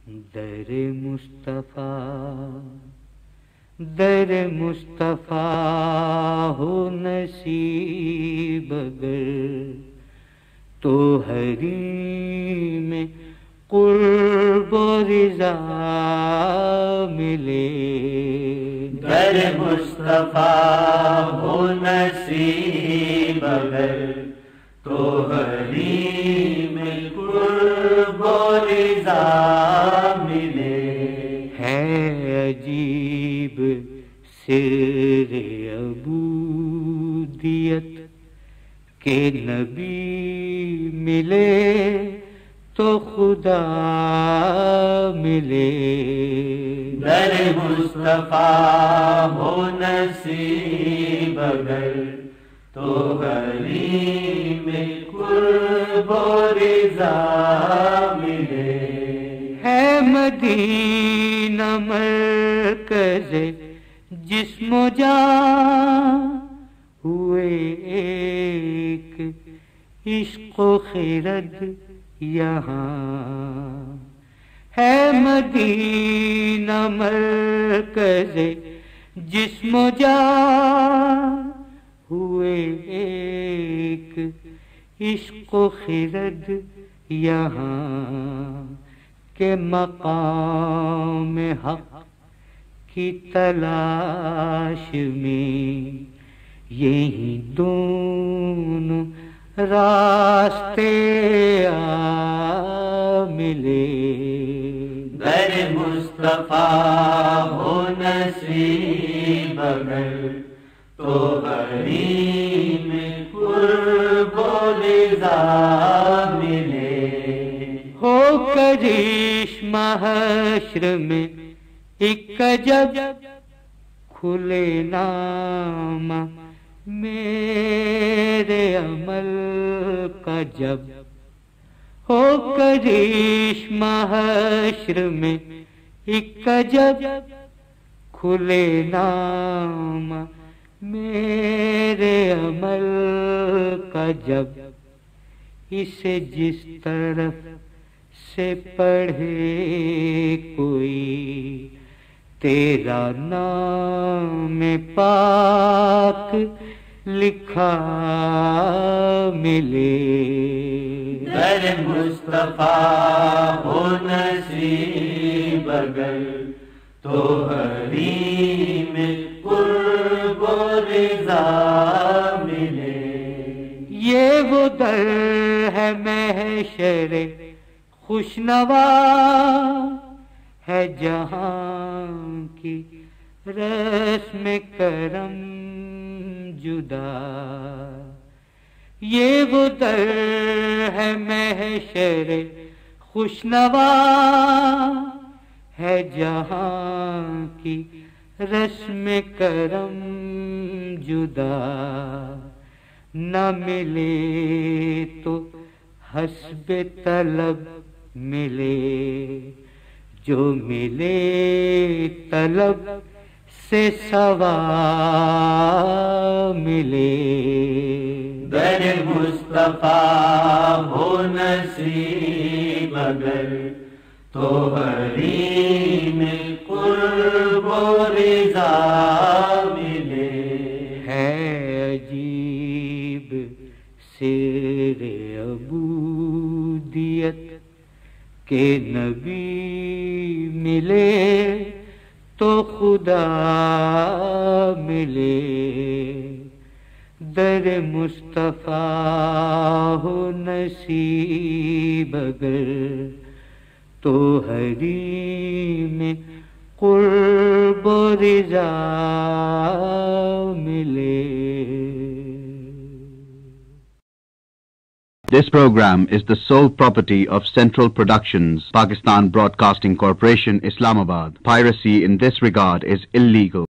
در مصطفیٰ ہو نصیب اگر تو حریم قرب و رضا ملے. در مصطفیٰ ہو نصیب اگر تو حریم قرب و رضا ملے. ہے عجیب سر عبودیت کہ نبی ملے تو خدا ملے. در مصطفیٰ ہو نصیب اگر تو حریم قرب و رضا ملے. ہے مدینہ مرکز جسم و جان ہوئے ایک عشق و خرد یہاں. ہے مدینہ مرکز جسم و جان ہوئے ایک عشق و خرد یہاں. کہ مقام حق کی تلاش میں یہی دونوں راستے آ ملے. در مصطفیٰ ہو نصیب اگر تو حریم قرب و رضا ملے. ہو کرشمہ حشر میں ایک جب کھلے نام میرے عمل کا جب. ہو کرشمہ حشر میں ایک جب کھلے نام میرے عمل کا جب. اسے جس طرف سے پڑھے کوئی تیرا نام پاک لکھا ملے. در مصطفیٰ ہو نصیب اگر تو حریم قرب و رضا ملے. یہ وہ در ہے محشر خوشنوا ہے جہاں کی رسم کرم جدا. یہ وہ در ہے محشر خوشنوا ہے جہاں کی رسم کرم جدا. نہ ملے تو حسب طلب ملے جو ملے طلب سے سوا ملے. در مصطفیٰ ہو نصیب اگر تو حریم قرب و رضا ملے. ہے عجیب سر عبودیت کہ نبی ملے تو خدا ملے. در مصطفیٰ ہو نصیب اگر تو حریم قرب و رضا ملے. This program is the sole property of Central Productions, Pakistan Broadcasting Corporation, Islamabad. Piracy in this regard is illegal.